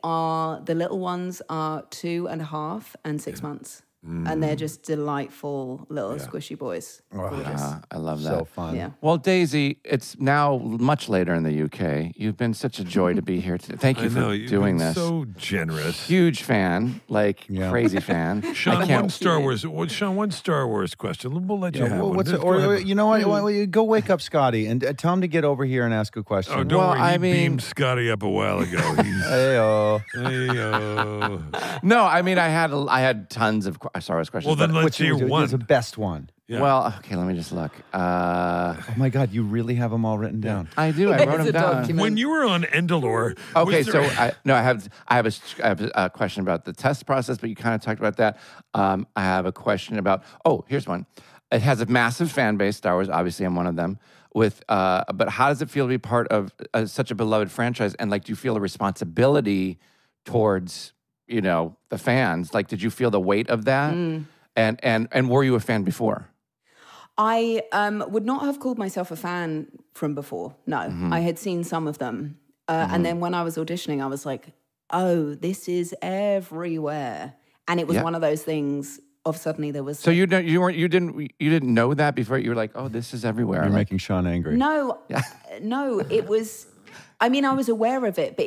little ones are 2.5 and 6 months. And they're just delightful little squishy boys. Gorgeous. I love that. So fun. Yeah. Well, Daisy, it's now much later in the UK. You've been such a joy to be here today. Thank you for doing this. So generous. Huge fan, crazy fan. Sean, one Star Wars question. We'll let you have one. What's Just it, go or ahead. you know what? Go wake up Scotty and tell him to get over here and ask a question. Oh, don't Well, worry. I He mean- beamed Scotty up a while ago. Heyo. Hey-o. No, I mean, I had tons of Star Wars questions. Well, then but- let's hear one. What's the best one? Yeah. Well, okay, let me just look. Oh my God, you really have them all written down. I do. I wrote It's them a down. document. When you were on Endalore, Okay, was so there- I have a question about the test process, but you kind of talked about that. I have a question about. Oh, here's one. It has a massive fan base. Star Wars, obviously, I'm one of them. But how does it feel to be part of such a beloved franchise? And do you feel a responsibility towards the fans? Did you feel the weight of that? And were you a fan before? I would not have called myself a fan from before. No, I had seen some of them. And then when I was auditioning, I was like, oh, this is everywhere. And it was one of those things of suddenly there was... So you didn't know that before? You were like, oh, this is everywhere. You're making Sean angry. No, it was... I mean, I was aware of it, but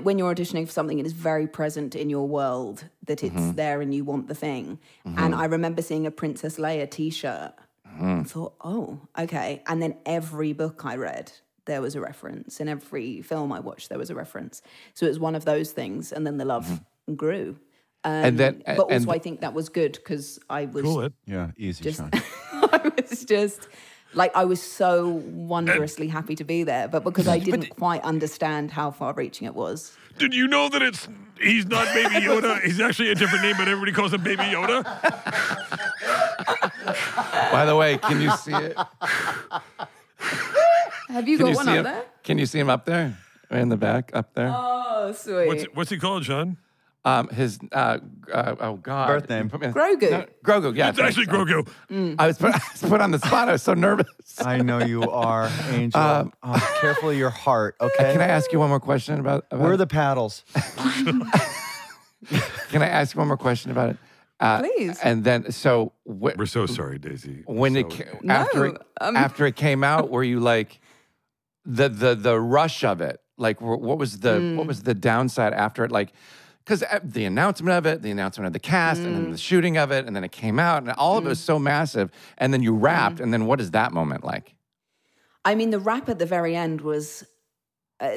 when you're auditioning for something, it is very present in your world that it's there and you want the thing. And I remember seeing a Princess Leia T-shirt and thought, oh, okay. And then every book I read, there was a reference. In every film I watched, there was a reference. So it was one of those things. And then the love grew. But also I think that was good because I was... Cool it. Yeah, easy, Sean. I was just... I was so wondrously happy to be there, but because I didn't quite understand how far-reaching it was. Did you know that he's not Baby Yoda? He's actually a different name, but everybody calls him Baby Yoda? By the way, can you see it? Have you got one up there? Can you see him up there? In the back, up there? Oh, sweet. What's he called, Sean? His oh God, Birth name. Grogu. No, Grogu. Yeah, It's actually Grogu. I was put on the spot. I was so nervous. I know you are, Angel. Careful of your heart, okay? Can I ask you one more question about Where are the paddles? Can I ask you one more question about it? Please. And then, so We're so sorry, Daisy. after it came out, were you like the rush of it? What was the downside after it? Because the announcement of it, the announcement of the cast, and then the shooting of it, and then it came out, and all of it was so massive. And then you wrapped, and then what is that moment like? I mean, the rap at the very end was,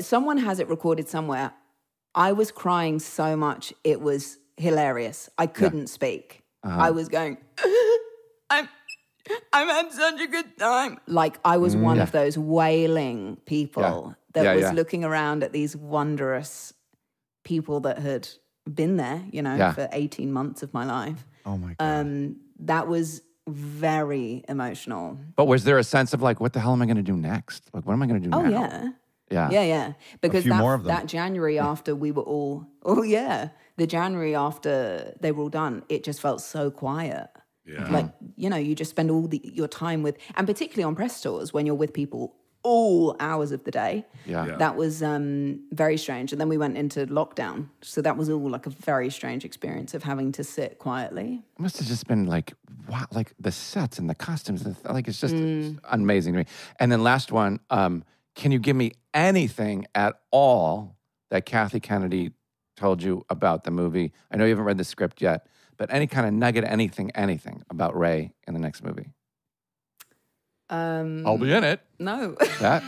someone has it recorded somewhere. I was crying so much, it was hilarious. I couldn't speak. I was going, I'm had such a good time. Like I was one of those wailing people that was looking around at these wondrous people that had been there, for 18 months of my life. Oh my God. That was very emotional. But was there a sense of like, what the hell am I going to do next? Like, what am I going to do now? Yeah. Because more of them. that January after we were all, the January after they were all done, it just felt so quiet. Yeah. Like, you just spend all your time with, and particularly on press tours when you're with people all hours of the day. Yeah. That was very strange. And then we went into lockdown. So that was all like a very strange experience of having to sit quietly. It must have just been like, wow, like the sets and the costumes. Like, it's just amazing to me. And then last one, can you give me anything at all that Kathy Kennedy told you about the movie? I know you haven't read the script yet, but any kind of nugget, anything about Ray in the next movie? I'll be in it. No. That?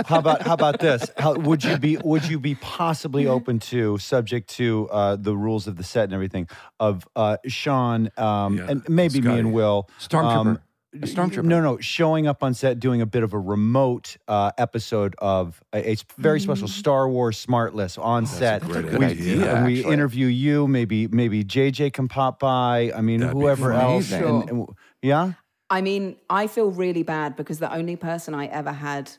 How about this? Would you be possibly open to, subject to the rules of the set and everything, of Sean and maybe Scotty. me and Will, Stormtrooper. A stormtrooper. No, showing up on set, doing a bit of a remote episode of a very special Star Wars SmartLess on set. a great we idea, and we actually. interview you. Maybe JJ can pop by. I mean, That'd be whoever else. amazing. And, yeah. I mean, I feel really bad because the only person I ever had,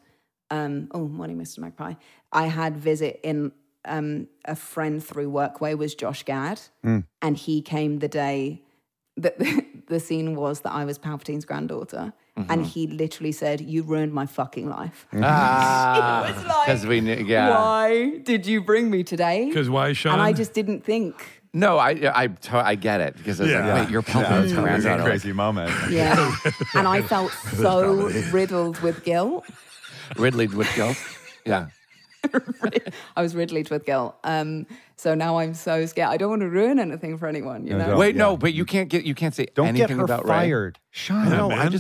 morning, Mr. Magpie, I had visit in a friend through Workway was Josh Gad, and he came the day that the scene was that I was Palpatine's granddaughter, and he literally said, "You ruined my fucking life." It was like, Because we knew, why did you bring me today? Because why, Sean? And I just didn't think. No, I get it. Because it's like, wait, you're Palpatine's It's a granddaughter. crazy moment. Yeah, and I felt so riddled with guilt. Ridley with guilt. Yeah. I was riddled with guilt. So now I'm so scared. I don't want to ruin anything for anyone, you know? don't. Wait, no, but you can't say Don't anything get her about Ray. fired, Sean. No, man.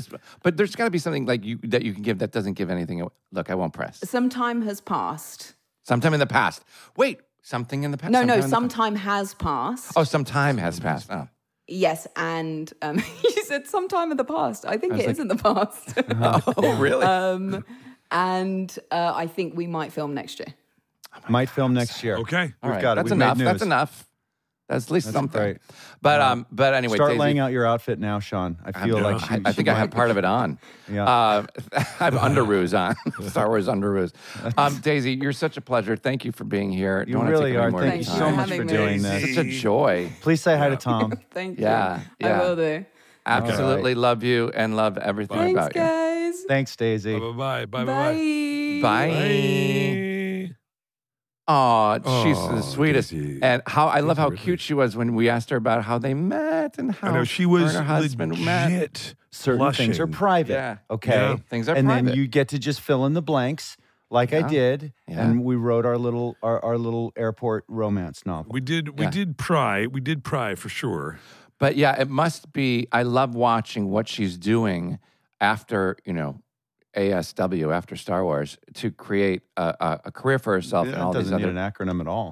but there's got to be something like that you can give that doesn't give anything. Look, I won't press. Some time has passed. Sometime in the past. Wait, something in the past? No, some some time has passed. Oh, some time has passed. Oh. Yes, and you said some time in the past. I think it is in the past. Oh, really? And I think we might film next year. Might film next year. Okay. All right. got it. That's We've made enough. news. That's enough. That's at least something. great. But anyway, Start Daisy, laying out your outfit now, Sean. I feel like I think I have part of it on. Yeah. I have underoos on. Star Wars underoos. Daisy, you're such a pleasure. Thank you for being here. You Don't wanna really take any are. more Thank of you your so time. much for having me. doing this. Such a joy. Please say hi to Tom. Thank you. Yeah. I will do. Absolutely love you and love everything Thanks, about you. guys. Thanks, Daisy. Bye-bye. Bye. Bye. Bye. Oh, she's the Oh, sweetest. Daisy. And I love how Ridley. cute she was when we asked her about how they met and how I know she her was and her husband met. legit. Certain things are blushing. private. Yeah. Okay. Yeah. Things are and private. then you get to just fill in the blanks like I did. Yeah. And we wrote our little airport romance novel. We did pry for sure. But yeah, it must be. I love watching what she's doing after, ASW, after Star Wars, to create a career for herself and all It these doesn't need other. an acronym at all.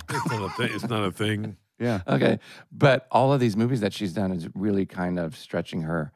It's not a thing. Yeah. Okay, but all of these movies that she's done is really kind of stretching her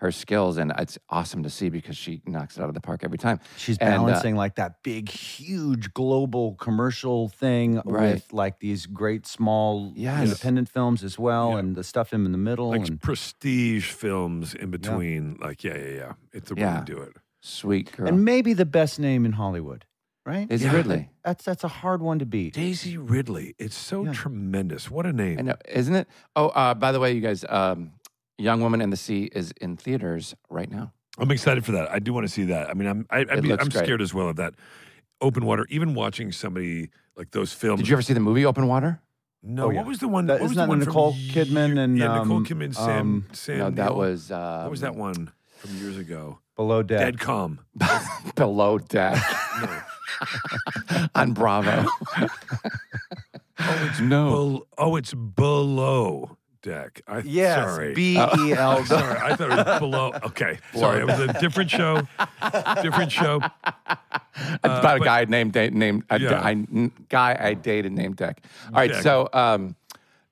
skills, and it's awesome to see because she knocks it out of the park every time. She's And, balancing like that big, huge global commercial thing Right. with like these great small Yes. independent films as well, Yeah. and the stuff in the middle. Like and prestige films in between. Like, yeah. It's the way Yeah. to do it. Sweet girl. and maybe the best name in Hollywood, right? Daisy Yeah. Ridley. That's a hard one to beat. Daisy Ridley. It's so Yeah. tremendous. What a name. I know, isn't it? Oh, by the way, you guys, Young Woman in the Sea is in theaters right now. I'm excited for that. I do want to see that. I mean, I'm looks great. scared as well of that open water. Even watching somebody like those films. Did you ever see the movie Open Water? No. Oh, yeah. What was the one? That- what was isn't the that one Nicole from Kidman and, Nicole Kidman, Sam. No, that Neill? was What was that one from years ago? Below Deck. Dead Calm. Below Deck on Bravo. No. It's Below Deck. Yes, Sorry. BEL. Sorry, I thought it was Below. Okay, sorry, it was a different show. Different show. It's about a guy named yeah. guy I dated named Deck. All right, Deck. so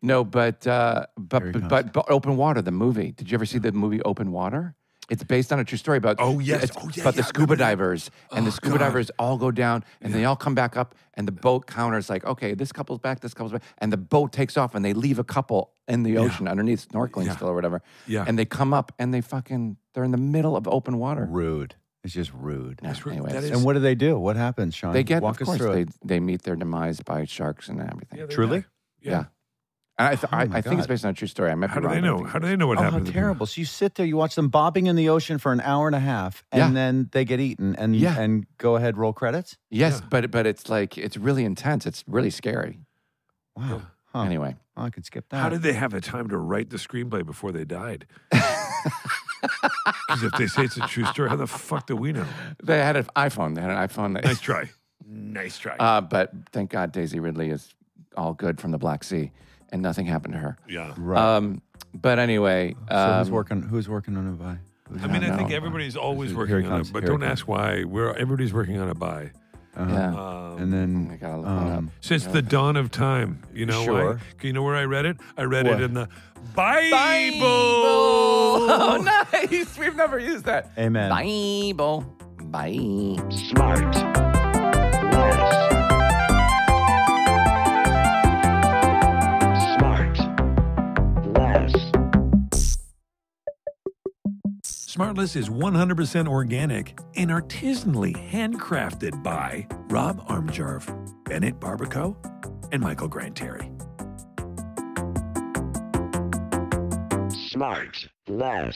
No, but Here he but Open Water, the movie. Did you ever see the movie Open Water? It's based on a true story about the scuba divers, and the scuba divers all go down, and they all come back up, and the boat counters like, okay, this couple's back, and the boat takes off, and they leave a couple in the ocean underneath snorkeling still or whatever, and they come up, and they're in the middle of open water. Rude. It's just rude. Yeah, anyways. And what do they do? What happens, Sean? They get, Walk of us through course, it. they meet their demise by sharks and everything. Truly? Yeah. And I think God. it's based on a true story. I might How be do they wrong, know? but I think How do they know what Oh, how happened? terrible. So you sit there, you watch them bobbing in the ocean for an hour and a half, and then they get eaten, and go ahead, roll credits? yes, but it's like, it's really intense. It's really scary. Wow. Huh. Anyway. Oh, I could skip that. How did they have the time to write the screenplay before they died? Because if they say it's a true story, how the fuck do we know? They had an iPhone. Nice try. Nice try. But thank God Daisy Ridley is all good from the Black Sea, and nothing happened to her. Yeah. Right. But anyway. So who's working on it by? I mean, I think everybody's always working on it, but don't ask why. Everybody's working on it by. Yeah. And then I gotta look one up. Since the dawn of time. You know Sure. why? You know where I read it? I read it in the Bible. Oh, nice. We've never used that. Amen. Bible. Bye. SmartLess is 100% organic and artisanally handcrafted by Rob Armjarv, Bennett Barbaco, and Michael Granteri. SmartLess.